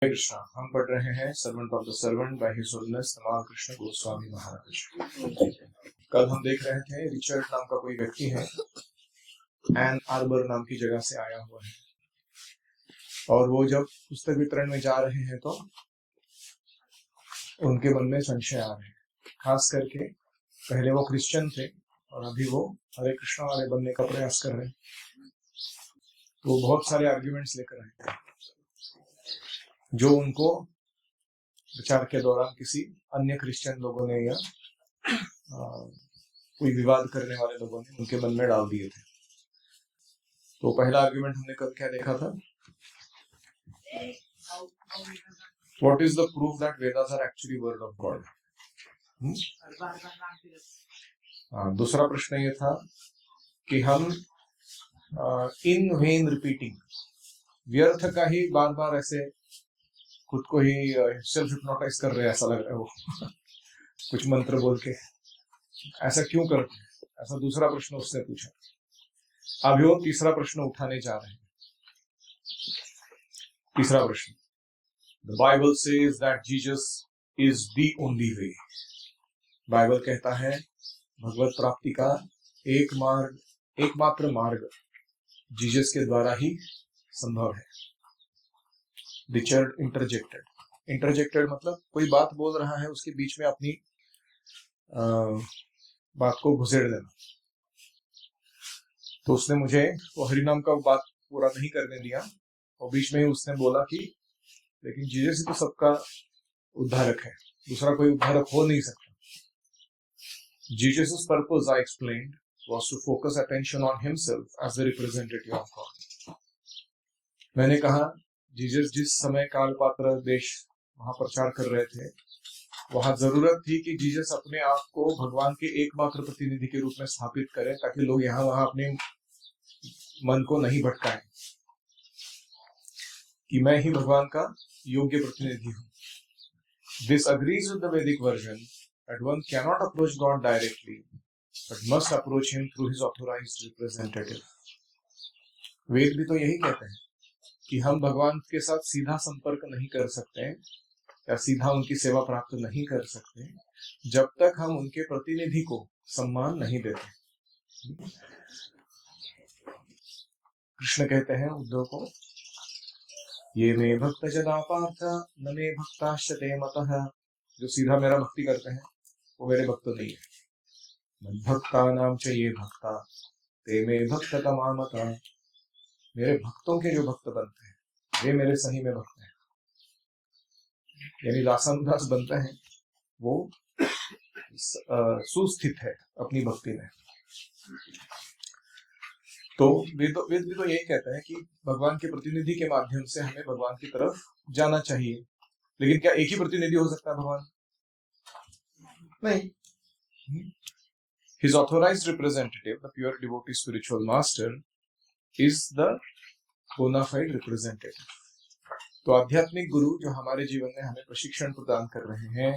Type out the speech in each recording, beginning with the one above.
हरे कृष्णा। हम पढ़ रहे हैं servant of the servant by his holiness नमाल कृष्ण गोस्वामी महाराज। कल हम देख रहे थे रिचर्ड नाम का कोई व्यक्ति है, एन आर्बर नाम की जगह से आया हुआ है, और वो जब पुस्तक वितरण में जा रहे हैं तो उनके मन में संशय आ रहे हैं। खास करके पहले वो क्रिश्चियन थे और अभी वो हरे कृष्णा वाले बनने का प्रयास कर रहे हैं। तो वो बहुत सारे आर्ग्यूमेंट्स लेकर आए थे जो उनको प्रचार के दौरान किसी अन्य क्रिश्चियन लोगों ने या कोई विवाद करने वाले लोगों ने उनके मन में डाल दिए थे। तो पहला आर्गुमेंट हमने कल क्या देखा था? What is the proof that Vedas are actually word of God? दूसरा प्रश्न ये था कि हम इन वेन रिपीटिंग, व्यर्थ का ही बार बार ऐसे खुद को ही सेल्फ हिप्नोटाइज कर रहे हैं, ऐसा लग रहा है वो कुछ मंत्र बोल के, ऐसा क्यों करते हैं? ऐसा दूसरा प्रश्न उसने पूछा। अभी वो तीसरा प्रश्न उठाने जा रहे हैं। तीसरा प्रश्न, The Bible says that Jesus is the only way. Bible कहता है भगवत प्राप्ति का एकमात्र मार्ग जीसस के द्वारा ही संभव है। रिचर्ड इंटरजेक्टेड मतलब कोई बात बोल रहा है, उसके बीच में अपनी बात को घुसेड़ देना। तो उसने मुझे वो हरिनाम का बात पूरा नहीं करने दिया और बीच में ही उसने बोला कि लेकिन जीसस ही तो सबका उद्धारक है, दूसरा कोई उद्धारक हो नहीं सकता। Jesus' purpose, I explained, was to focus attention on himself as the representative of God. मैंने कहा जीसस जिस समय काल पात्र देश वहां प्रचार कर रहे थे, वहां जरूरत थी कि जीसस अपने आप को भगवान के एकमात्र प्रतिनिधि के रूप में स्थापित करें ताकि लोग यहाँ वहां अपने मन को नहीं भटकाएं कि मैं ही भगवान का योग्य प्रतिनिधि हूं। This agrees with the Vedic version that one cannot approach God directly, but must approach him through his authorized representative. वेद भी तो यही कहते हैं कि हम भगवान के साथ सीधा संपर्क नहीं कर सकते या सीधा उनकी सेवा प्राप्त नहीं कर सकते जब तक हम उनके प्रतिनिधि को सम्मान नहीं देते। कृष्ण कहते हैं उद्धव को, ये मे भक्त जना पार्थ न मे भक्ताश्चते मतः। जो सीधा मेरा भक्ति करते हैं वो मेरे भक्त नहीं है। भक्ता नाम च ये भक्ता ते मे भक्त तमामता। मेरे भक्तों के जो भक्त बनते हैं वे मेरे सही में भक्त हैं, यानी दासानुदास बनते हैं, वो सुस्थित है अपनी भक्ति में। तो वेद भी तो यही कहता है कि भगवान के प्रतिनिधि के माध्यम से हमें भगवान की तरफ जाना चाहिए। लेकिन क्या एक ही प्रतिनिधि हो सकता है भगवान? नहीं। His authorized representative, the pure devotee spiritual master, is the bona fide representative. तो आध्यात्मिक गुरु जो हमारे जीवन में हमें प्रशिक्षण प्रदान कर रहे हैं,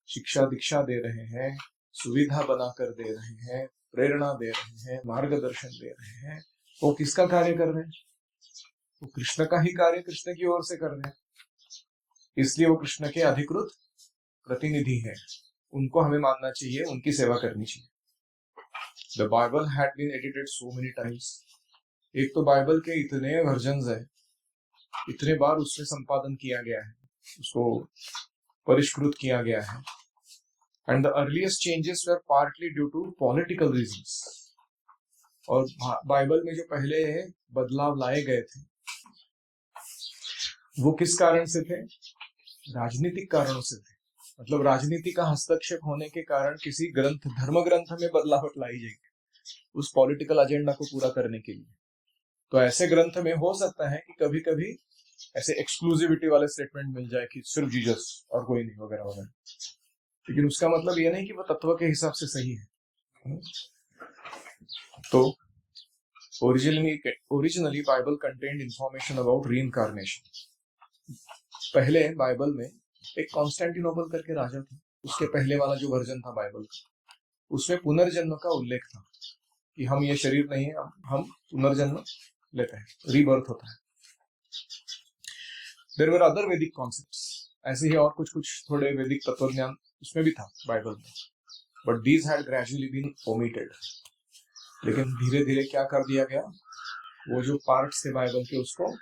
शिक्षा दीक्षा दे रहे हैं, सुविधा बनाकर दे रहे हैं, प्रेरणा दे रहे हैं, मार्गदर्शन दे रहे हैं, वो किसका कार्य कर रहे हैं? वो कृष्ण का ही कार्य कृष्ण की ओर से कर रहे हैं, इसलिए वो कृष्ण के अधिकृत प्रतिनिधि हैं। उनको हमें मानना चाहिए, उनकी सेवा करनी चाहिए। The Bible had been edited so many times. एक तो बाइबल के इतने वर्जन्स है, इतने बार उसमें संपादन किया गया है, उसको परिष्कृत किया गया है, and the earliest changes were partly due to political reasons. और बाइबल में जो पहले बदलाव लाए गए थे वो किस कारण से थे? राजनीतिक कारणों से थे। मतलब राजनीति का हस्तक्षेप होने के कारण किसी ग्रंथ, धर्म ग्रंथ में बदलावट लाई जाएगी उस पॉलिटिकल एजेंडा को पूरा करने के लिए। तो ऐसे ग्रंथ में हो सकता है कि कभी कभी ऐसे एक्सक्लूसिविटी वाले स्टेटमेंट मिल जाए कि सिर्फ जीसस और कोई नहीं वगैरह वगैरह, लेकिन उसका मतलब ये नहीं कि वो तत्व के हिसाब से सही है। तो originally Bible contained information about reincarnation. पहले बाइबल में एक कॉन्स्टेंटिनोपल करके राजा था, उसके पहले वाला जो वर्जन था बाइबल का, उसमें पुनर्जन्म का उल्लेख था कि हम ये शरीर नहीं है, हम पुनर्जन्म लेते हैं, रीबर्थ होता है। देयर वर अदर वैदिक कॉन्सेप्ट्स, ऐसे ही और कुछ कुछ थोड़े वैदिक तत्वज्ञान उसमें भी था बाइबल में, but these had gradually been omitted. लेकिन धीरे धीरे क्या कर दिया गया, वो जो पार्ट्स थे बाइबल के उसको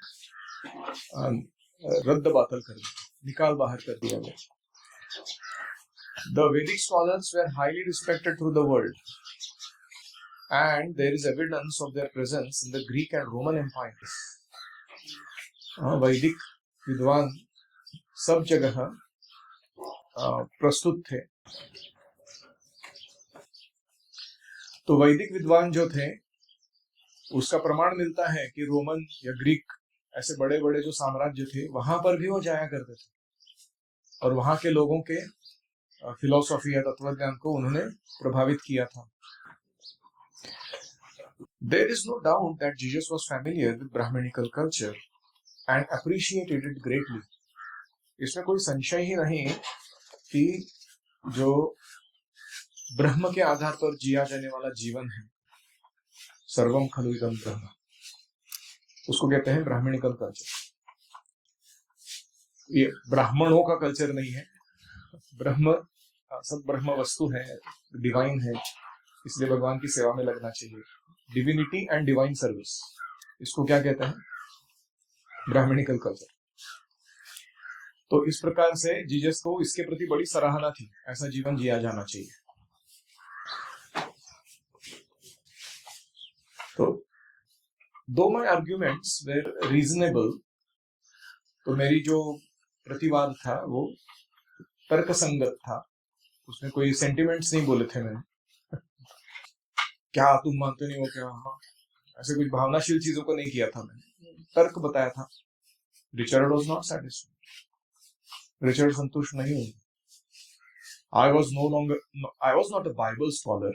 रद्द बातल कर दिया, निकाल बाहर कर दिया गया। The Vedic scholars were highly respected through the world, and there is evidence of their presence in the Greek and Roman empires. वैदिक विद्वान सब जगह प्रस्तुत थे। तो वैदिक विद्वान जो थे उसका प्रमाण मिलता है कि रोमन या ग्रीक ऐसे बड़े बड़े जो साम्राज्य थे वहां पर भी वो जाया करते थे, और वहां के लोगों के फिलोसॉफी या तत्वज्ञान को उन्होंने प्रभावित किया था। There is no doubt that Jesus was familiar with Brahminical culture and appreciated it greatly. इसमें कोई संशय ही नहीं कि जो ब्रह्म के आधार पर जिया जाने वाला जीवन है, सर्वम खलु इदं ब्रह्म, उसको कहते हैं ब्राह्मणिकल कल्चर। ये ब्राह्मणों का कल्चर नहीं है, ब्रह्म सब ब्रह्म वस्तु है, डिवाइन है, इसलिए भगवान की सेवा में लगना चाहिए। डिविनिटी एंड डिवाइन सर्विस, इसको क्या कहते हैं, ब्राह्मणिकल कल्चर। तो इस प्रकार से जीसस को इसके प्रति बड़ी सराहना थी, ऐसा जीवन जिया जाना चाहिए। तो दो माय आर्ग्यूमेंट्स वेर रीजनेबल, तो मेरी जो प्रतिवाद था वो तर्कसंगत था, उसमें कोई सेंटिमेंट्स नहीं बोले थे मैंने क्या तुम मानते नहीं हो क्या, हाँ, ऐसे कुछ भावनाशील चीजों को नहीं किया था मैंने, तर्क बताया था। Richard was not satisfied, Richard संतुष्ट नहीं हुआ। I was not a Bible scholar,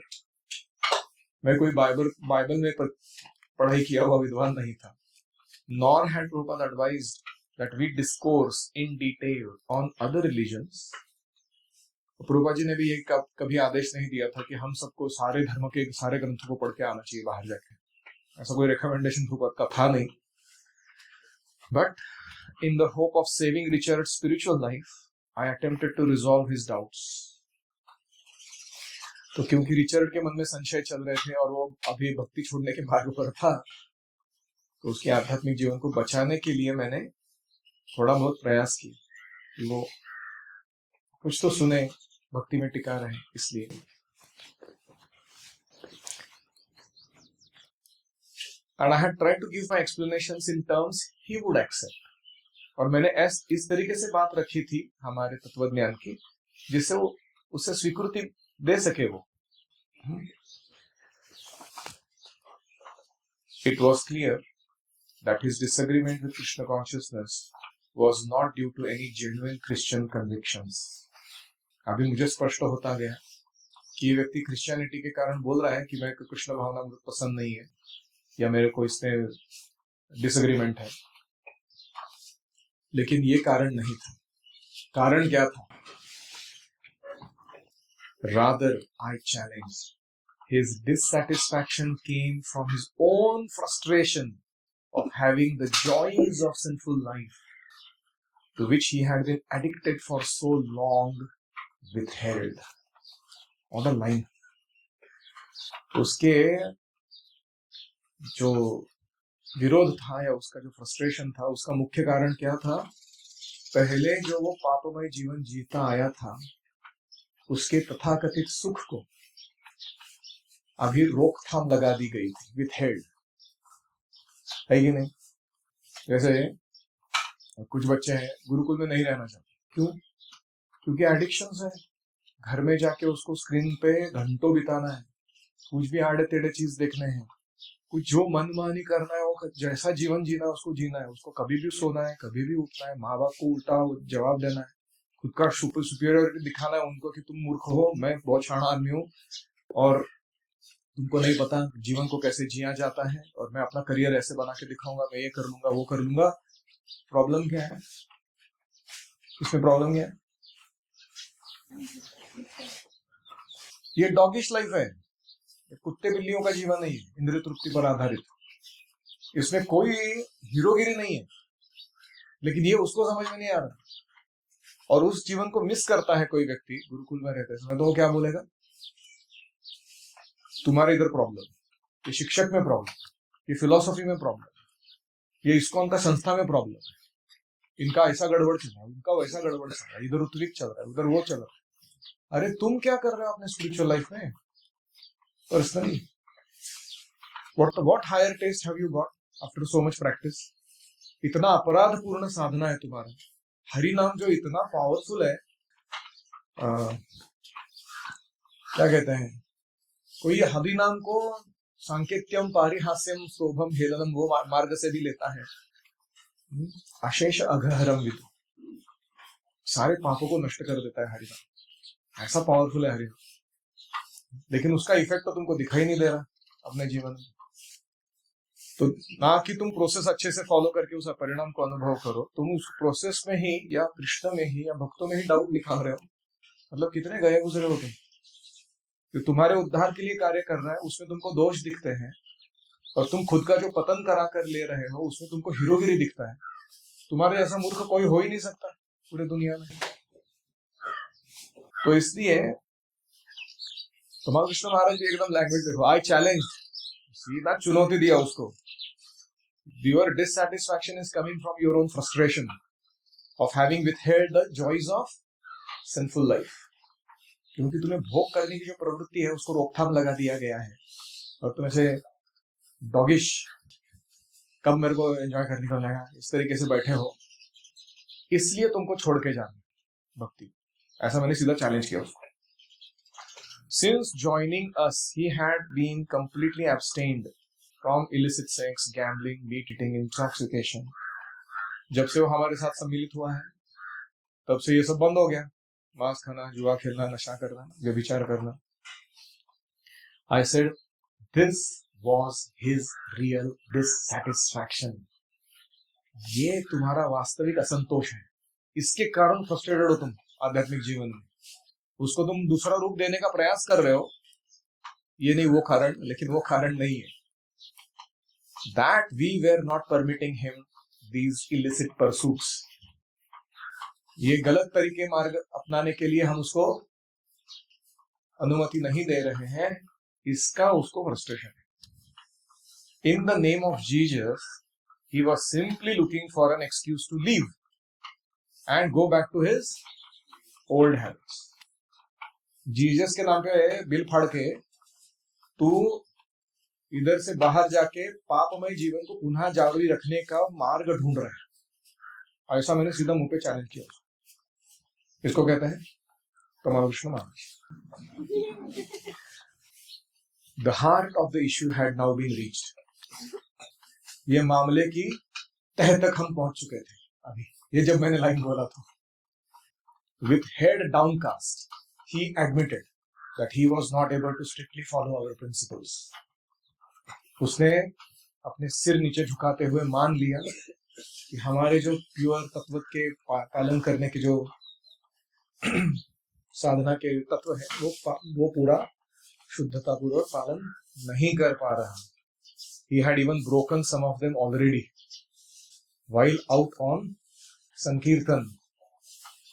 मैं कोई बाइबल में पढ़ाई किया हुआ विद्वान नहीं था। Nor had Prabhupada advised that we discourse in detail on other religions. Prabhupada ji ने भी ये कभी आदेश नहीं दिया था कि हम सबको सारे धर्म के सारे ग्रंथों को पढ़ के आना चाहिए बाहर जाके, ऐसा कोई रिकमेंडेशन प्रभुपाद का था नहीं। But in the hope of saving Richard's spiritual life, I attempted to resolve his doubts. तो क्योंकि रिचर्ड के मन में संशय चल रहे थे और वो अभी भक्ति छोड़ने के मार्ग पर था, तो उसके आध्यात्मिक जीवन को बचाने के लिए मैंने थोड़ा बहुत प्रयास किया कि वो कुछ तो सुने, भक्ति में टिका रहे, इसलिए। And I had tried to give my explanations in terms he would accept. और मैंने इस तरीके से बात रखी थी हमारे तत्वज्ञान की, जिससे वो उससे स्वीकृति दे सके वो। It was clear that his disagreement with Krishna consciousness was not due to any genuine Christian convictions. अभी मुझे स्पष्ट होता गया कि ये व्यक्ति क्रिश्चियनिटी के कारण बोल रहा है कि मेरे को कृष्ण भावना मुझे पसंद नहीं है या मेरे को इसमें डिसएग्रीमेंट है, लेकिन ये कारण नहीं था। कारण क्या था? Rather, I challenged. His dissatisfaction came from his own frustration of having the joys of sinful life, to which he had been addicted for so long, withheld. On the line. उसके जो विरोध था या उसका जो फ्रस्ट्रेशन था, उसका मुख्य कारण क्या था? पहले जो वो पापमय जीवन जीता आया था, उसके तथाकथित सुख को अभी रोकथाम लगा दी गई थी, विथहेल्ड, है कि नहीं? जैसे कुछ बच्चे हैं गुरुकुल में नहीं रहना चाहते, क्यों? क्योंकि एडिक्शंस है, घर में जाके उसको स्क्रीन पे घंटों बिताना है, कुछ भी आड़े टेढ़े चीज देखने हैं, कुछ जो मनमानी करना है, वो जैसा जीवन जीना है उसको जीना है, उसको कभी भी सोना है, कभी भी उठना है, माँ बाप को उल्टा जवाब देना है, खुद का सुपीरियरिटी दिखाना है उनको कि तुम मूर्ख हो, मैं बहुत शाना आदमी हूँ और तुमको नहीं पता जीवन को कैसे जिया जाता है, और मैं अपना करियर ऐसे बना के दिखाऊंगा, मैं ये कर लूंगा वो कर लूंगा। प्रॉब्लम क्या है इसमें? प्रॉब्लम क्या है? ये डॉगिश लाइफ है, कुत्ते बिल्लियों का जीवन नहीं है, इंद्रिय तृप्ति पर आधारित। इसमें कोई हीरोगिरी नहीं है, लेकिन ये उसको समझ में नहीं आ रहा और उस जीवन को मिस करता है कोई व्यक्ति गुरुकुल में रहते समय, तो वो क्या बोलेगा, तुम्हारे इधर प्रॉब्लम, ये शिक्षक में प्रॉब्लम, ये फिलॉसफी में प्रॉब्लम, ये इस्कॉन का संस्था में प्रॉब्लम, इनका ऐसा गड़बड़ चल रहा है, उनका वैसा गड़बड़ चल रहा है, इधर उतरिक चल रहा है, उधर वो चल रहा है। अरे तुम क्या कर रहे हो अपने स्पिरिचुअल लाइफ में personally? What higher taste have you got after so much practice? इतना अपराध पूर्ण साधना है तुम्हारा। हरि नाम जो इतना पावरफुल है, क्या कहते हैं, कोई हरि नाम को सांकेत्यम पारिहास्यम शोभम हेलनम वो मार्ग से भी लेता है। अशेष अघहरम विदु, सारे पापों को नष्ट कर देता है हरि नाम, ऐसा पावरफुल है हरि नाम। लेकिन उसका इफेक्ट तो तुमको दिखाई नहीं दे रहा अपने जीवन में। तो ना कि तुम प्रोसेस अच्छे से फॉलो करके उस परिणाम को अनुभव करो, तुम उस प्रोसेस में ही या कृष्ण में ही या भक्तों में ही डाउट दिखा रहे हो। मतलब कितने गए गुजरे हो तुम, जो तुम्हारे उद्धार के लिए कार्य कर रहा है उसमें तुमको दोष दिखते हैं, और तुम खुद का जो पतन करा कर ले रहे हो उसमें तुमको हीरोगिरी दिखता है। तुम्हारे ऐसा मूर्ख कोई हो ही नहीं सकता पूरे दुनिया में। तो इसलिए तुम्हारा कृष्ण महाराज जी एकदम लैंग्वेज देखो, आई चैलेंज, सीधा चुनौती दिया उसको। Your dissatisfaction is coming from your own frustration of having withheld the joys of sinful life. क्योंकि तुम्हें भोग करने की जो प्रवृत्ति है उसको रोकथाम लगा दिया गया है, और तुम ऐसे डॉगिश, कब मेरे को एंजॉय करने को लगा, इस तरीके से बैठे हो, इसलिए तुमको छोड़ के जाना भक्ति। ऐसा मैंने सीधा चैलेंज किया उसको। Since joining us, he had been completely abstained from illicit sex, gambling, meat eating, intoxication. जब से वो हमारे साथ सम्मिलित हुआ है तब से ये सब बंद हो गया, मांस खाना, जुआ खेलना, नशा करना, व्यभिचार करना। I said this was his real dissatisfaction. ये तुम्हारा वास्तविक असंतोष है, इसके कारण फ्रस्ट्रेटेड हो तुम आध्यात्मिक जीवन में। उसको तुम दूसरा रूप देने का प्रयास कर रहे हो, ये नहीं वो कारण, लेकिन वो कारण नहीं है। That we were not permitting him these illicit pursuits. ये गलत तरीके मार्ग अपनाने के लिए हम उसको अनुमति नहीं दे रहे हैं, इसका उसको फ्रस्ट्रेशन है। In the name of Jesus, he was simply looking for an excuse to leave and go back to his old habits. Jesus के नाम पे बिल फाड़ के तू इधर से बाहर जाके पापमय जीवन को पुनः जारी रखने का मार्ग ढूंढ रहा है। ऐसा मैंने सीधा मुंह पे चैलेंज किया। इसको कहते हैं कमाल Krishna Maharaj. The heart of the issue had now been reached. ये मामले की तह तक हम पहुंच चुके थे अभी, ये जब मैंने लाइन बोला था। With head downcast he admitted that he was not able to strictly follow our principles. उसने अपने सिर नीचे झुकाते हुए मान लिया कि हमारे जो प्योर तत्व के पालन करने के जो साधना के तत्व है वो पूरा शुद्धता पूर्वक पालन नहीं कर पा रहा। He had even broken some of them already while out on संकीर्तन।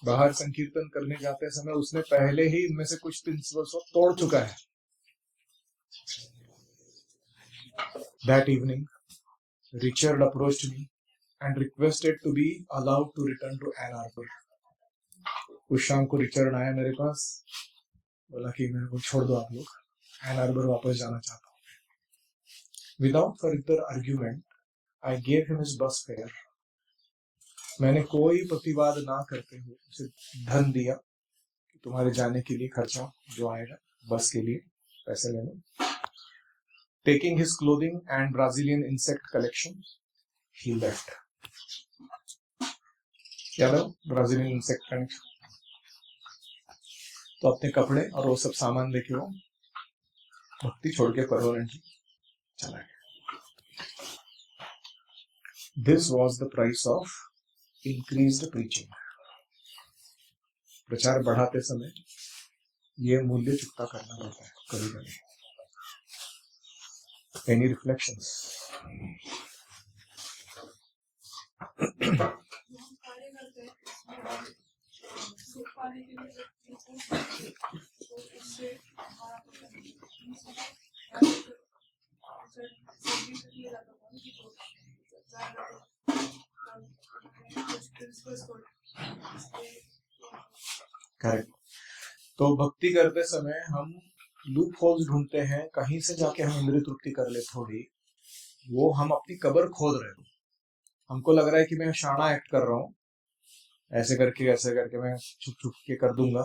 बाहर संकीर्तन करने जाते समय उसने पहले ही इनमें से कुछ प्रिंसिपल्स को तोड़ चुका है। That evening, Richard approached me and requested to be allowed to return to Ann Arbor. उस शाम को रिचर्ड आया मेरे पास, बोला कि मेरे को छोड़ दो आप लोग, एन आर्बर वापस जाना चाहता हूँ। Without further argument, I gave him his bus fare. मैंने कोई प्रतिवाद ना करते हुए उसे धन दिया कि तुम्हारे जाने के लिए खर्चा जो आएगा बस के लिए पैसे ले लो। Taking his clothing and Brazilian insect collection, he left. क्या था ब्राजीलियन इंसेक्ट कलेक्शन? तो अपने कपड़े और वो सब सामान लेके वो भक्ति छोड़ के परमानेंटली चला गया। This was the price of increased preaching. प्रचार बढ़ाते समय ये मूल्य चुकता करना पड़ता है कभी कभी। Any reflections? सुख पाने के लिए तो उससे हमारा करेक्ट। तो भक्ति करते समय हम लूप होल्स ढूंढते हैं, कहीं से जाके हम इंद्रिय तृप्ति कर ले थोड़ी, वो हम अपनी कब्र खोद रहे हैं। हमको लग रहा है कि मैं शाना एक्ट कर रहा हूँ, ऐसे करके मैं छुप छुप के कर दूंगा,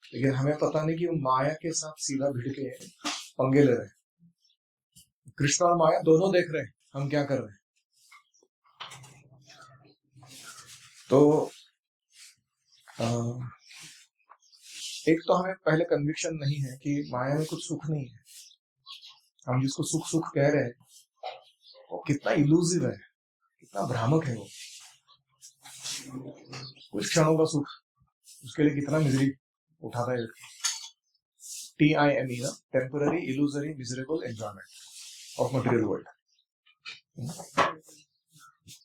लेकिन हमें पता नहीं कि वो माया के साथ सीधा भिड़ के पंगे ले रहे हैं। कृष्ण और माया दोनों देख रहे हैं हम क्या कर रहे हैं। तो एक तो हमें पहले कन्विक्शन नहीं है कि माया में कुछ सुख नहीं है। हम जिसको सुख सुख कह रहे हैं वो कितना इल्यूसिव है, कितना भ्रामक है। वो कुछ क्षणों का सुख, उसके लिए कितना मिजरी उठाता है। TIME ना, temporary illusory miserable enjoyment of material world.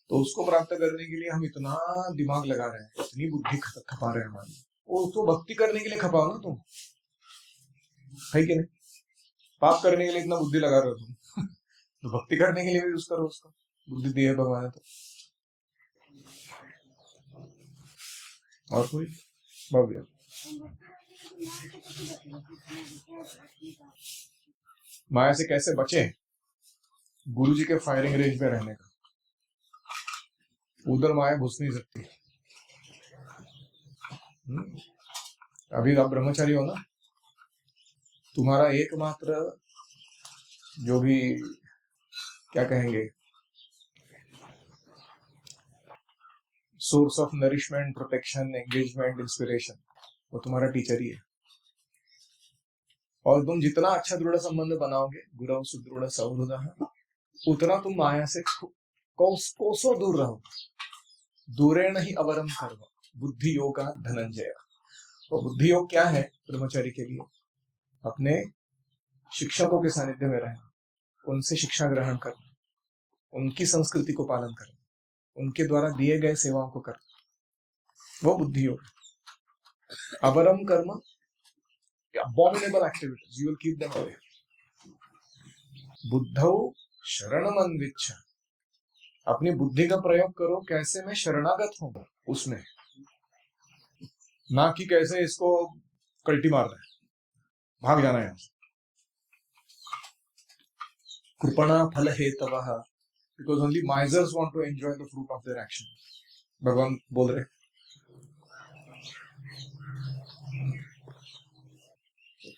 तो उसको प्राप्त करने के लिए हम इतना दिमाग लगा रहे हैं, इतनी बुद्धि खपा रहे हैं हमारी। वो तो भक्ति करने के लिए खपाओ ना तुम, है कि नहीं? पाप करने के लिए इतना बुद्धि लगा रहे हो तुम तो भक्ति करने के लिए भी यूज करो उसका, बुद्धि दी है भगवान ने तो। और कोई भव्य माया से कैसे बचे? गुरु जी के फायरिंग रेंज पे रहने का। उधर माया घुस नहीं सकती। अभी आप ब्रह्मचारी हो ना, तुम्हारा एकमात्र जो भी क्या कहेंगे source of nourishment, protection, engagement, inspiration, वो तुम्हारा टीचर ही है। और तुम जितना अच्छा दृढ़ संबंध बनाओगे, गुरु सुदृढ़ सौहृदः, उतना तुम माया से कोसों दूर रहो। दूरेण ही अवरम कर्म बुद्धि योगा धनंजय। तो बुद्धि योग क्या है ब्रह्मचारी के लिए? अपने शिक्षकों के सानिध्य में रहना, उनसे शिक्षा ग्रहण करना, उनकी संस्कृति को पालन करना, उनके द्वारा दिए गए सेवाओं को करना, वो बुद्धि योग। अवरम कर्म, abominable activities, you will keep them away. बुद्धौ शरणमन्विच्छ, अपनी बुद्धि का प्रयोग करो, कैसे मैं शरणागत हूं उसमें, ना कि कैसे इसको कल्टी मारना है, भाग जाना है। कृपणा फल हेतवः, because only misers want to enjoy the fruit of their action, भगवान बोल रहे।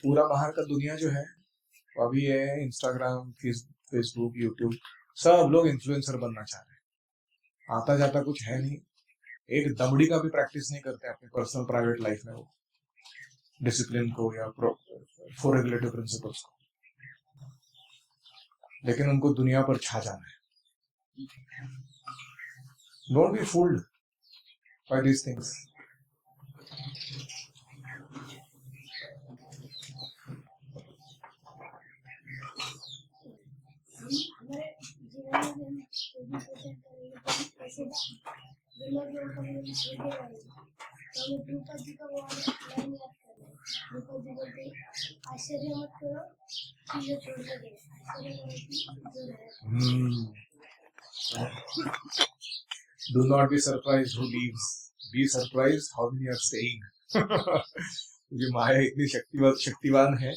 पूरा बाहर का दुनिया जो है अभी है इंस्टाग्राम, फेसबुक, यूट्यूब, सब लोग इन्फ्लुएंसर बनना चाह रहे हैं। आता जाता कुछ है नहीं, एक दमड़ी का भी प्रैक्टिस नहीं करते अपने पर्सनल प्राइवेट लाइफ में, वो डिसिप्लिन को या फोर रेगुलेटिव प्रिंसिपल्स को, लेकिन उनको दुनिया पर छा जाना है। Don't be fooled bye these things. Do not be surprised who leaves. Be surprised how many are staying. क्योंकि माया इतनी शक्तिवान है।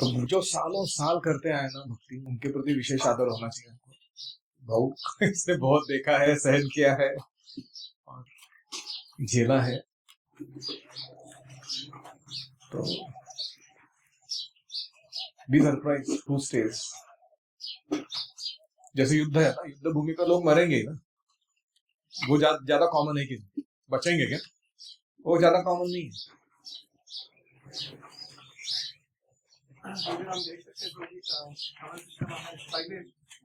तो जो सालों साल करते आए ना भक्ति, उनके प्रति विशेष आदर होना चाहिए। भाऊ इसने बहुत देखा है, सहन किया है और झेला है, तो बी सरप्राइज हू स्टेज। जैसे युद्ध है ना, युद्ध भूमि पर लोग मरेंगे ना, वो ज्यादा कॉमन है कि बचेंगे क्या? वो ज्यादा कॉमन नहीं है। हम देख सकते हैं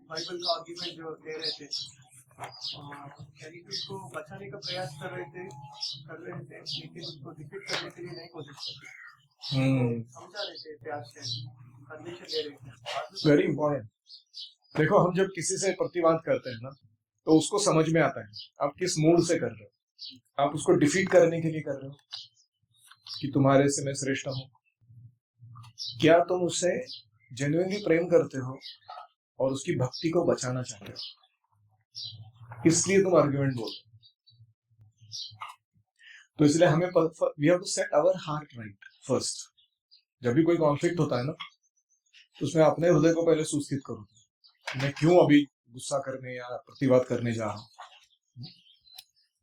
बाइबल का आर्गुमेंट जो दे रहे थे, यानी कि उसको बचाने का प्रयास कर रहे थे, लेकिन उसको डिफीट करने के लिए नहीं कोशिश कर रहे, समझा रहे थे, प्यार से कंडीशन दे रहे थे। Very important. देखो, हम जब किसी से प्रतिवाद करते हैं ना, तो उसको समझ में आता है आप किस मूड से कर रहे हो। आप उसको डिफीट करने के लिए कर रहे हो कि तुम्हारे से मैं श्रेष्ठ हूं, क्या तुम उससे जेन्युइनली प्रेम करते हो और उसकी भक्ति को बचाना चाहते हो, इसलिए तुम आर्ग्यूमेंट बोल रहे हो। तो इसलिए हमें we have to set our heart right first. जब भी कोई कॉन्फ्लिक्ट होता है ना, तो उसमें अपने हृदय को पहले सुस्थित करो, मैं क्यों अभी गुस्सा करने या प्रतिवाद करने जा रहा हूं।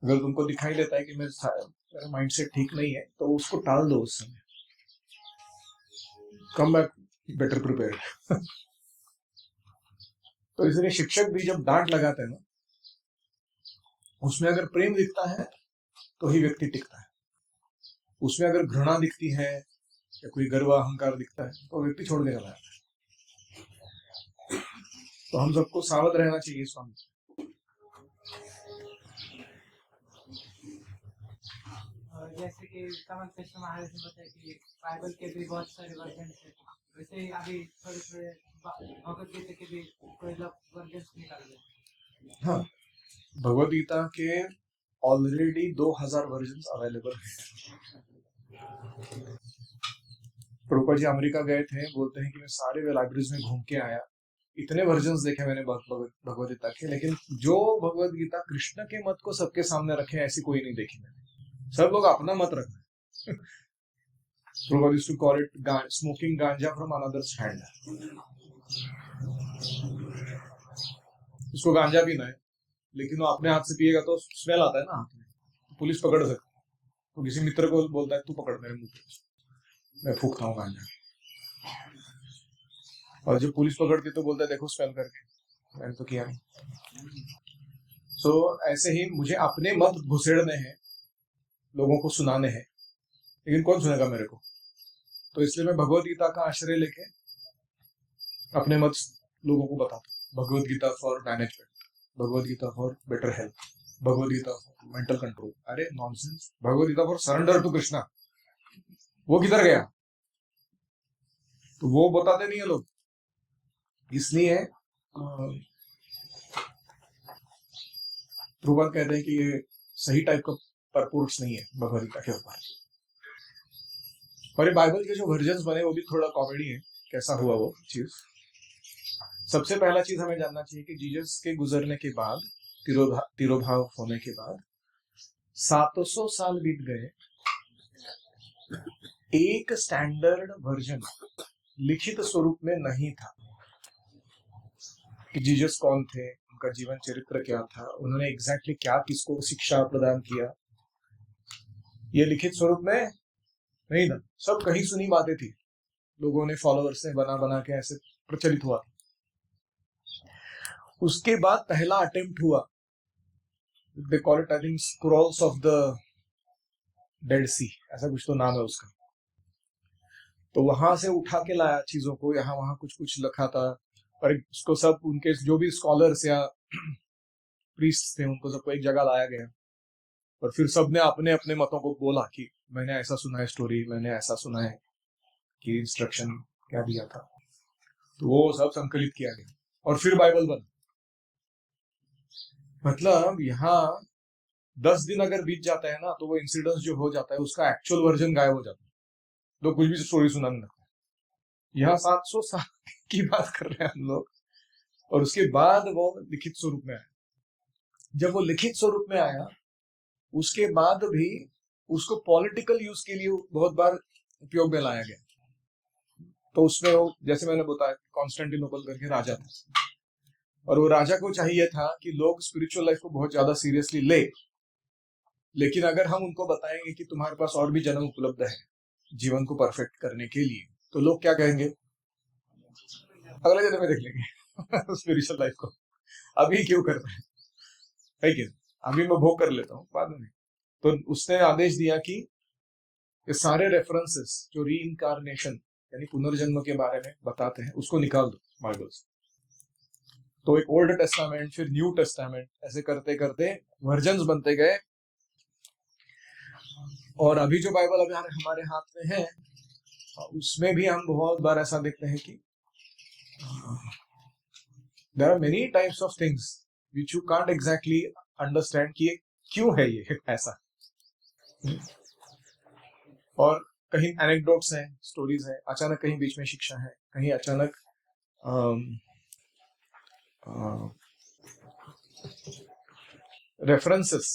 अगर तुमको दिखाई देता है कि मेरा माइंडसेट ठीक नहीं है, तो उसको टाल दो उस समय, कम बैक बेटर प्रिपेयर्ड। तो इसलिए शिक्षक भी जब डांट लगाते हैं ना, उसमें अगर प्रेम दिखता है तो ही व्यक्ति टिकता है। उसमें अगर घृणा दिखती है या कोई गर्व अहंकार दिखता है, तो व्यक्ति छोड़ के चला जाता है। तो हम सबको सावध रहना चाहिए स्वामी। जैसे कि कमल कृष्ण महाराज ने बताया कि बाइबल के भी बहुत सारे वर्जन है, वैसे ही अभी थोड़े थोड़े भगवत गीता के भी कोई लोग वर्जन निकाल रहे। हाँ, भगवत गीता के ऑलरेडी 2000 वर्जन अवेलेबल हैं। प्रभुपाद जी अमेरिका गए थे, बोलते हैं कि मैं सारे लाइब्रेरीज में घूम के आया, इतने वर्जन्स देखे मैंने भगवत गीता के, लेकिन जो भगवत गीता कृष्ण के मत को सबके सामने रखे ऐसी कोई नहीं देखी मैंने। सब लोग अपना मत रख रहे हैं। Prabhupada used to call it smoking ganja from another's hand. इसको गांजा पीना है, लेकिन वो अपने हाथ से पिएगा तो स्मेल आता है ना हाथ में, पुलिस पकड़ सकती है। तो किसी मित्र को बोलता है तू पकड़ मेरे मुंह पे, मैं फूकता हूँ गांजा। और जब पुलिस पकड़ती तो बोलता है देखो स्मेल करके, मैंने तो किया नहीं। सो ऐसे ही मुझे अपने मत घुसेड़ने हैं, लोगों को सुनाने हैं, लेकिन कौन सुनेगा मेरे को। तो इसलिए मैं भगवत गीता का आश्रय लेके अपने मत लोगों को बताता हूँ। Bhagavad Gita for management, Bhagavad Gita for better health, Bhagavad Gita for mental control. अरे nonsense, Bhagavad Gita for surrender to Krishna, वो किधर गया? तो वो बताते नहीं है लोग। इसलिए प्रभुपाद कहते हैं कि ये सही टाइप का परपोर्ट्स नहीं है भगवत गीता के ऊपर। और ये बाइबल के जो वर्जन्स बने वो भी थोड़ा कॉमेडी है, कैसा हुआ वो चीज। सबसे पहला चीज हमें जानना चाहिए कि जीसस के गुजरने के बाद, तिरोभाव होने के बाद 700 साल बीत गए, एक स्टैंडर्ड वर्जन लिखित स्वरूप में नहीं था कि जीसस कौन थे, उनका जीवन चरित्र क्या था, उन्होंने एग्जैक्टली क्या किसको शिक्षा प्रदान किया, ये लिखित स्वरूप में नहीं था। सब कहीं सुनी बातें थी, लोगों ने फॉलोअर्स ने बना बना के ऐसे प्रचलित हुआ। उसके बाद पहला अटेम्प्ट हुआ, they call it I think scrolls of the Dead Sea, ऐसा कुछ तो नाम है उसका। तो वहां से उठा के लाया चीजों को, यहाँ वहां कुछ कुछ लिखा था, और उसको सब उनके जो भी स्कॉलर्स या प्रीस्ट थे उनको सबको एक जगह लाया गया, और फिर सबने अपने अपने मतों को बोला कि मैंने ऐसा सुना है स्टोरी, मैंने ऐसा सुना है कि इंस्ट्रक्शन क्या दिया था। तो वो सब संकलित किया गया और फिर बाइबल बना। मतलब यहाँ 10 दिन अगर बीत जाता है ना, तो वो इंसिडेंस जो हो जाता है उसका एक्चुअल वर्जन गायब हो जाता है, लोग कुछ भी स्टोरी सुनाने लगते हैं। यहाँ 700 साल की बात कर रहे हैं हम लोग, और उसके बाद वो लिखित स्वरूप में आया। जब वो लिखित स्वरूप में आया, उसके बाद भी उसको पॉलिटिकल यूज के लिए बहुत बार उपयोग में लाया गया। तो उसमें वो, जैसे मैंने बताया, कॉन्स्टेंटिनोपल करके राजा था, और वो राजा को चाहिए था कि लोग स्पिरिचुअल लाइफ को बहुत ज्यादा सीरियसली ले, लेकिन अगर हम उनको बताएंगे कि तुम्हारे पास और भी जन्म उपलब्ध है जीवन को परफेक्ट करने के लिए, तो लोग क्या कहेंगे, अगले जन्म में देख लेंगे स्पिरिचुअल लाइफ को, अभी क्यों कर रहे हैं क्या, अभी मैं भोग कर लेता हूँ बाद में। तो उसने आदेश दिया कि ये सारे रेफरेंसेस जो री इनकारनेशन यानी पुनर्जन्म के बारे में बताते हैं उसको निकाल दो बाइबल से। तो एक ओल्ड टेस्टामेंट, फिर न्यू टेस्टामेंट, ऐसे करते करते वर्जन्स बनते गए। और अभी जो बाइबल अभी हमारे हाथ में है, उसमें भी हम बहुत बार ऐसा देखते हैं कि there are many types of things which you can't exactly understand कि ये क्यों है ये ऐसा। और कहीं एनेक्डोट्स हैं, स्टोरीज हैं, अचानक कहीं बीच में शिक्षा है, कहीं अचानक रेफरेंसेस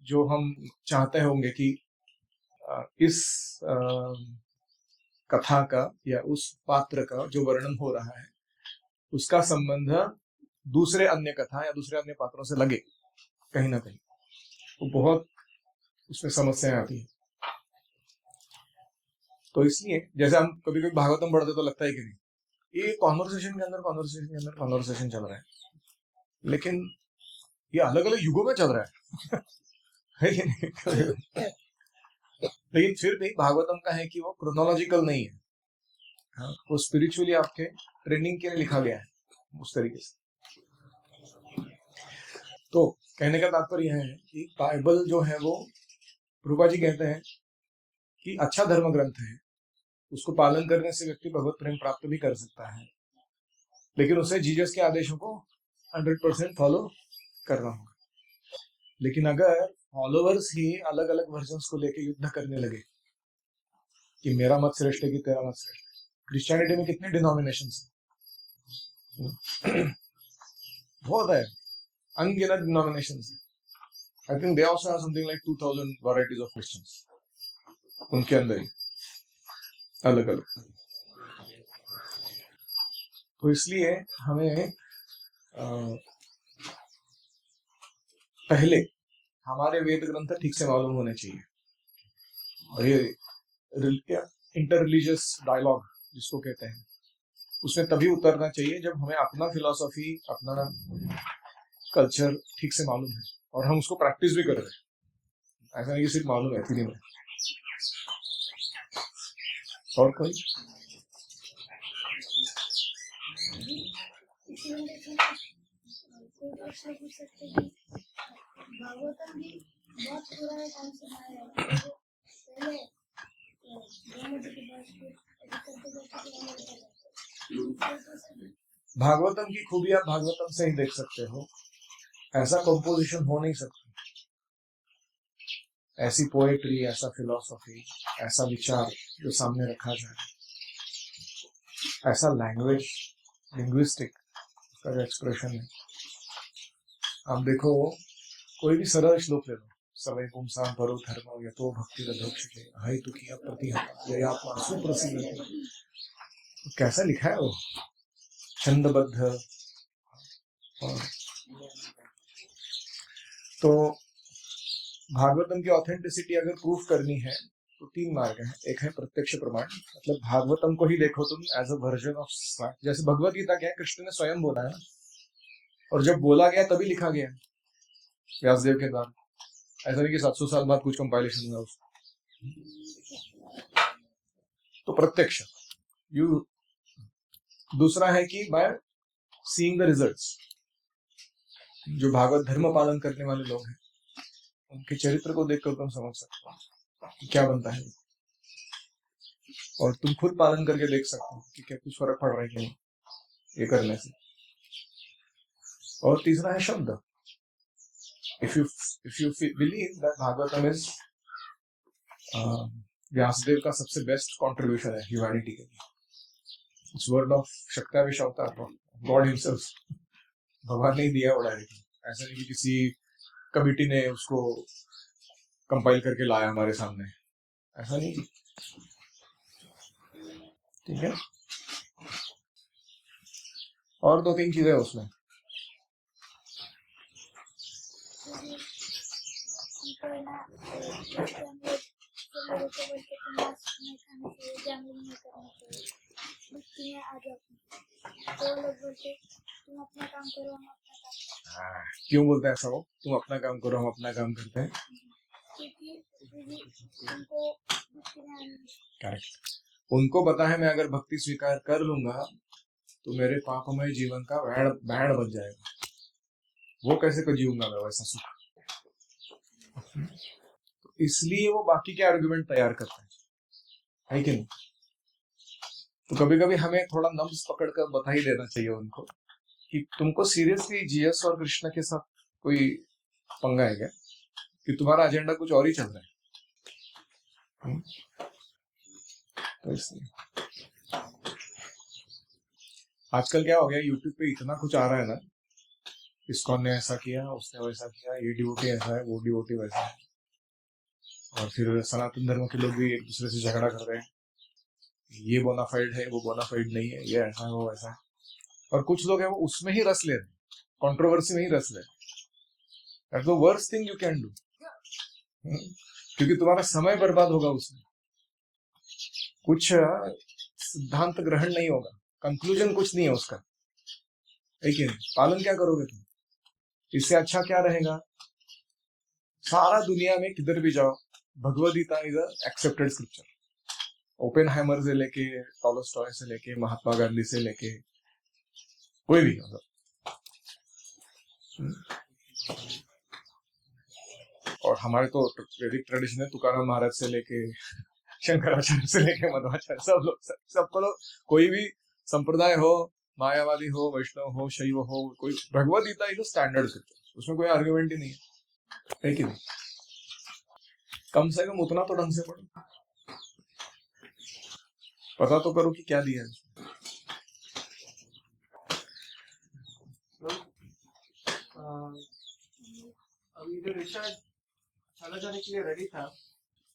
जो हम चाहते होंगे कि इस कथा का या उस पात्र का जो वर्णन हो रहा है उसका संबंध दूसरे अन्य कथा या दूसरे अन्य पात्रों से लगे कहीं ना कहीं, तो बहुत उसमें समस्याएं आती है। तो इसलिए जैसे हम कभी कभी भागवतम पढ़ते तो लगता है कि नहीं ये कॉन्वर्सेशन के अंदर कॉन्वर्सेशन चल रहा है, लेकिन ये अलग अलग युगों में चल रहा है है कि नहीं? लेकिन फिर भी भागवतम का है कि वो क्रोनोलॉजिकल नहीं है, हाँ, वो स्पिरिचुअली आपके ट्रेनिंग के लिए लिखा गया है उस तरीके से। तो कहने का तात्पर्य यह है कि बाइबल जो है वो प्रभुपा जी कहते हैं कि अच्छा धर्म ग्रंथ है, उसको पालन करने से व्यक्ति भगवत प्रेम प्राप्त भी कर सकता है, लेकिन उसे जीसस के आदेशों को 100% फॉलो करना होगा। लेकिन अगर फॉलोवर्स ही अलग अलग वर्जन्स को लेके युद्ध करने लगे कि मेरा मत श्रेष्ठ है कि तेरा मत श्रेष्ठ है, क्रिश्चियनिटी में कितने डिनोमिनेशंस हैं? बहुत है, अनगिनत डिनोमिनेशंस हैं। I think they also have something like 2000 varieties of Christians उनके अंदर ही अलग अलग। तो इसलिए हमें पहले हमारे वेद ग्रंथ ठीक से मालूम होने चाहिए, और ये इंटर रिलीजियस डायलॉग जिसको कहते हैं उसमें तभी उतरना चाहिए जब हमें अपना फिलॉसफी, अपना कल्चर ठीक से मालूम है और हम उसको प्रैक्टिस भी कर रहे हैं। ऐसा नहीं कि सिर्फ मालूम है थ्योरी में। और कोई भागवतम भी बहुत पुराने टाइम से पहले भागवतम की खूबी आप भागवतम से ही देख सकते हो, ऐसा कंपोजिशन हो नहीं सकता, ऐसी पोएट्री, ऐसा फिलॉसफी, ऐसा विचार जो सामने रखा जाए, ऐसा लैंग्वेज, लिंग्विस्टिक का जो एक्सप्रेशन है। आप देखो कोई भी सरल श्लोक ले लो, सवै पुंसां परो धर्मो यतो भक्ति रधोक्षते हेतु की प्रतिहता ययात्मा सुप्रसिद्ध है, कैसा लिखा है वो, छंदबद्ध। तो भागवतम की ऑथेंटिसिटी अगर प्रूफ करनी है तो 3 मार्ग हैं। एक है प्रत्यक्ष प्रमाण, मतलब भागवतम को ही देखो तुम एज अ वर्जन ऑफ, जैसे भगवत गीता क्या है, कृष्ण ने स्वयं बोला है, और जब बोला गया तभी लिखा गया व्यासदेव के द्वारा। ऐसा नहीं कि 700 साल बाद कुछ कंपाइलेशन हुआ उसको। तो प्रत्यक्ष यू। दूसरा है कि बाय सीइंग द रिजल्ट्स, जो भागवत धर्म पालन करने वाले लोग हैं उनके चरित्र को देखकर तुम समझ सकते हो कि क्या बनता है, और तुम खुद पालन करके देख सकते हो कि क्या कुछ फर्क पड़ रहा है कि नहीं ये करने से। और तीसरा है शब्द। If you believe that Bhagavatam is Vyasadeva का सबसे बेस्ट कंट्रीब्यूशन है ह्यूमैनिटी के लिए, इट्स वर्ड ऑफ शक्ति अवतार, गॉड हिमसेल्फ, भगवान ने दिया वो डायरेक्टली। ऐसा नहीं कि किसी कमिटी ने उसको कंपाइल करके लाया हमारे सामने, ऐसा नहीं। ठीक है, और 2-3 चीजें उसमें। क्यों बोलते हैं ऐसा वो, तुम अपना काम करो हम अपना काम करते हैं? करेक्ट। उनको पता है मैं अगर भक्ति स्वीकार कर लूंगा तो मेरे पापमय जीवन का बैंड बन जाएगा, वो कैसे को जीऊंगा मैं वैसा सुख। तो इसलिए वो बाकी के आर्गुमेंट तैयार करते हैं, है कि नहीं? तो कभी कभी हमें थोड़ा नब्ज पकड़कर बता ही देना चाहिए उनको कि तुमको सीरियसली जीएस और कृष्ण के साथ कोई पंगा है क्या, कि तुम्हारा एजेंडा कुछ और ही चल रहा है? तो इसलिए आजकल क्या हो गया, यूट्यूब पे इतना कुछ आ रहा है ना, इस्कॉन ने ऐसा किया, उसने वैसा किया, ये डिवोटी ऐसा है, वो डिवोटी वैसा है, और फिर सनातन धर्म के लोग भी एक दूसरे से झगड़ा कर रहे हैं, ये बोनाफाइड है, वो बोनाफाइड नहीं है, ये ऐसा है, वो वैसा है। और कुछ लोग हैं वो उसमें ही रस ले रहे हैं, कंट्रोवर्सी में ही रस ले रहे हैं। That's the worst thing you can do, क्योंकि तुम्हारा समय बर्बाद होगा उसमें, कुछ सिद्धांत ग्रहण नहीं होगा, कंक्लूजन कुछ नहीं है उसका, है कि नहीं? पालन क्या करोगे तुम? इससे अच्छा क्या रहेगा? सारा दुनिया में किधर भी जाओ, Bhagavad Gita is accepted scripture. Oppenheimer से लेके, टॉलस्टॉय से लेके, महात्मा गांधी से लेके, कोई भी मतलब। और हमारे तो वैदिक ट्रेडिशन है, तुकाराम महाराज से लेके शंकराचार्य से लेके मध्वाचार्य, सब लोग, सबको लोग, कोई भी संप्रदाय हो, मायावादी हो, वैष्णव हो, शैव हो, कोई, Bhagavad Gita is standard scripture, उसमें कोई आर्ग्यूमेंट ही नहीं है कि नहीं? कम से कम उतना तो ढंग से पढ़ो, पता तो करो कि क्या दिया है। अभी जो ऋषा चला जाने के लिए रेडी था,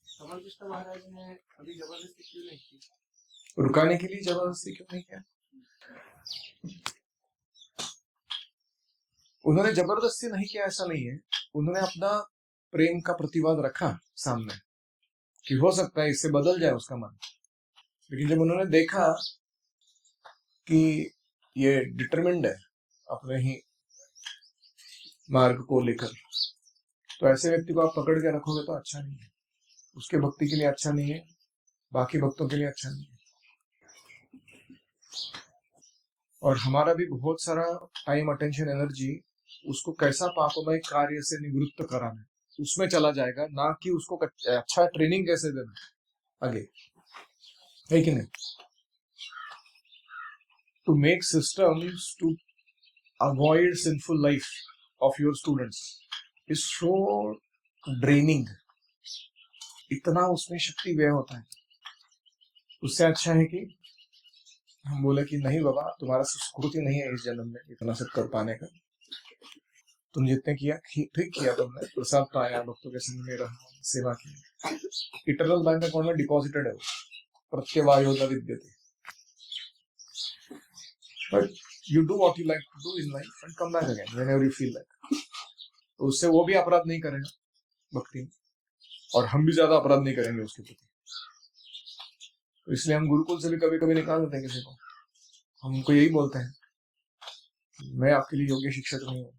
कमल कृष्ण महाराज ने अभी जबरदस्ती क्यों नहीं की? रुकाने के लिए जबरदस्ती क्यों नहीं किया? उन्होंने जबरदस्ती नहीं किया ऐसा नहीं है, उन्होंने अपना प्रेम का प्रतिवाद रखा सामने कि हो सकता है इससे बदल जाए उसका मन। लेकिन जब उन्होंने देखा कि ये डिटरमिन्ड है अपने ही मार्ग को लेकर, तो ऐसे व्यक्ति को आप पकड़ के रखोगे तो अच्छा नहीं है, उसके भक्ति के लिए अच्छा नहीं है, बाकी भक्तों के लिए अच्छा नहीं है। और हमारा भी बहुत सारा टाइम, अटेंशन, एनर्जी उसको कैसा पापमय कार्य से निवृत्त कराना है उसमें चला जाएगा, ना कि उसको अच्छा ट्रेनिंग कैसे देना आगे, है कि नहीं? To make systems to avoid sinful life of your students is so draining, इतना उसमें शक्ति व्यय होता है। उससे अच्छा है कि हम बोले कि नहीं बाबा, तुम्हारा संस्कृति नहीं है इस जन्म में इतना सब कर पाने का, तुम जितने किया ठीक किया, तुमने प्रसाद पाया, भक्तों के संग में रहा, सेवा की, इटरनल बैंक अकाउंट में डिपॉजिटेड है वो, प्रत्यवायो न विद्यते। But you do what you like to do in life and come back again whenever you feel like. तो उससे वो भी अपराध नहीं करेगा भक्ति में, और हम भी ज्यादा अपराध नहीं करेंगे उसके प्रति। तो इसलिए हम गुरुकुल से भी कभी कभी निकाल देते हैं किसी को, हम उनको यही बोलते हैं, मैं आपके लिए योग्य शिक्षक नहीं हूँ,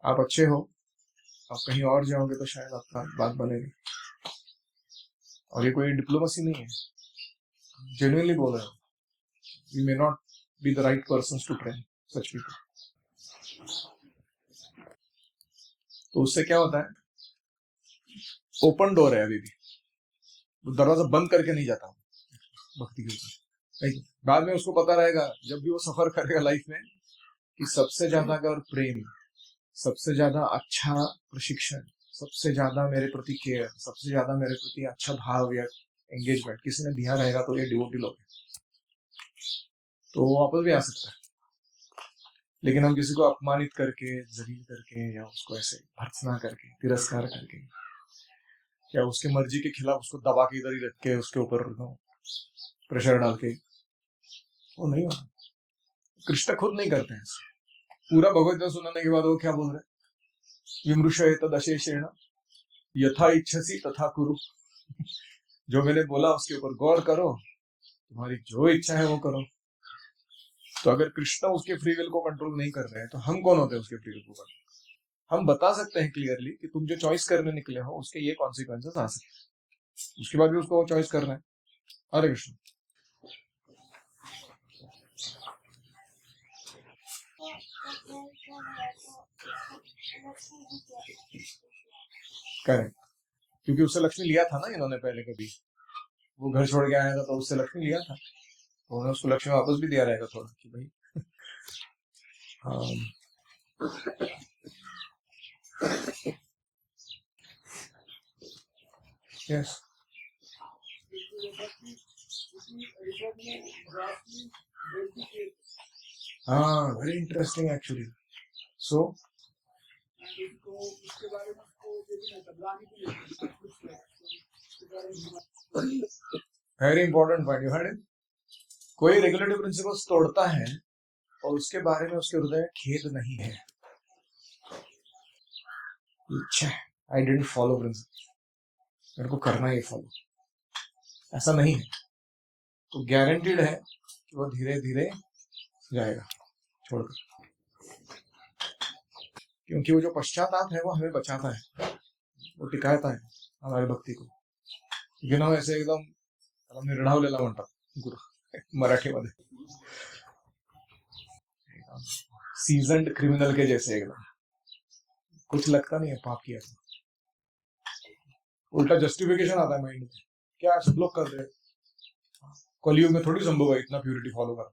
आप अच्छे हो, आप कहीं और जाओगे तो शायद आपका बात बनेगी। और ये कोई डिप्लोमेसी नहीं है, जेन्युइनली बोल रहे हो, we may not be the right persons to train such people. तो उससे क्या होता है, ओपन डोर है अभी भी, दरवाजा बंद करके नहीं जाता भक्ति के ऊपर। बाद में उसको पता रहेगा जब भी वो सफर करेगा लाइफ में कि सबसे ज्यादा अगर प्रेम, सबसे ज्यादा अच्छा प्रशिक्षण, सबसे ज्यादा मेरे प्रति केयर, सबसे ज्यादा मेरे प्रति अच्छा भाव या एंगेजमेंट किसी ने दिया रहेगा तो ये डिवोटी लोग हैं। तो वो वापस भी आ सकता है। लेकिन हम किसी को अपमानित करके, जलील करके, या उसको ऐसे भर्त्सना करके, तिरस्कार करके, या उसके मर्जी के खिलाफ उसको दबा के इधर ही रख के उसके ऊपर प्रेशर डाल के, वो नहीं होना। कृष्ण खुद नहीं करते हैं। पूरा भगवत सुनाने के बाद वो क्या बोल रहे, विमृशयेत दशेषेण यथा इच्छसी तथा कुरु। जो मैंने बोला उसके ऊपर गौर करो, तुम्हारी जो इच्छा है वो करो। तो अगर कृष्ण उसके फ्री विल को कंट्रोल नहीं कर रहे हैं तो हम कौन होते हैं उसके फ्री विल को कंट्रोल? हम बता सकते हैं क्लियरली कि तुम जो चॉइस करने निकले हो उसके ये कॉन्सिक्वेंसेस आ सकते हैं, उसके बाद भी उसको वो चॉइस करना है। हरे कृष्ण। करेक्ट, क्योंकि उससे लक्ष्मी लिया था ना इन्होंने पहले, कभी वो घर छोड़ के आया था तो उससे लक्ष्मी लिया था, तो उन्होंने उसको लक्ष्मी वापस भी दिया रहेगा थोड़ा कि भाई यस, हाँ, very interesting actually. So very important point you had. कोई रेगुलेटरी प्रिंसिपल्स तोड़ता है और उसके बारे में उसके हृदय में खेद नहीं है. आई डिडंट फॉलो प्रिंसिपल, मेरे को करना ही फॉलो, ऐसा नहीं है. तो गारंटीड है कि वो धीरे धीरे जाएगा छोड़कर, क्योंकि वो जो पश्चाताप है वो हमें बचाता है, वो टिकाता है हमारी भक्ति को. घेणं ऐसे एकदम त्याला निर्ढावलेला म्हणतात गुरु मराठीमध्ये, सीजन्ड क्रिमिनल के जैसे एकदम कुछ लगता नहीं है पाप किया. उल्टा जस्टिफिकेशन आता है माइंड में, क्या सब लोग कर रहे हैं, कलयुग में थोड़ी संभव है इतना प्योरिटी फॉलो करना.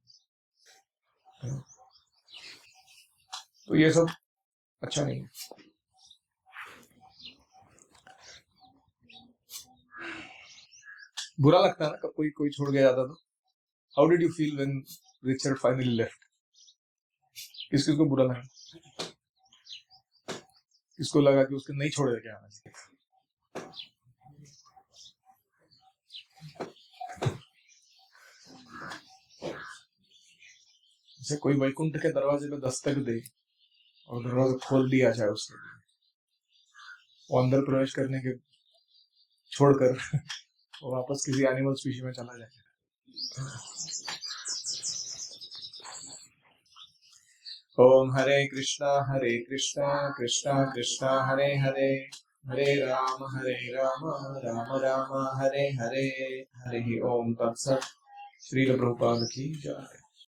तो ये सब अच्छा नहीं है. बुरा लगता है ना कब कोई कोई छोड़ के जाता. तो how did you feel when Richard finally left? किस किस को बुरा लगा? किसको लगा कि उसके नहीं छोड़े क्या आना चाहिए? जैसे कोई वैकुंठ के दरवाजे पे दस्तक दे और दरवाजा खोल दिया जाए उसके लिए, वो अंदर प्रवेश करने के छोड़कर वो वापस किसी एनिमल स्पीशीज में चला जाए. ओम हरे कृष्णा कृष्णा कृष्णा हरे हरे, हरे राम राम राम हरे हरे. हरि ओम तत्सत. श्रील प्रभुपाद की जय.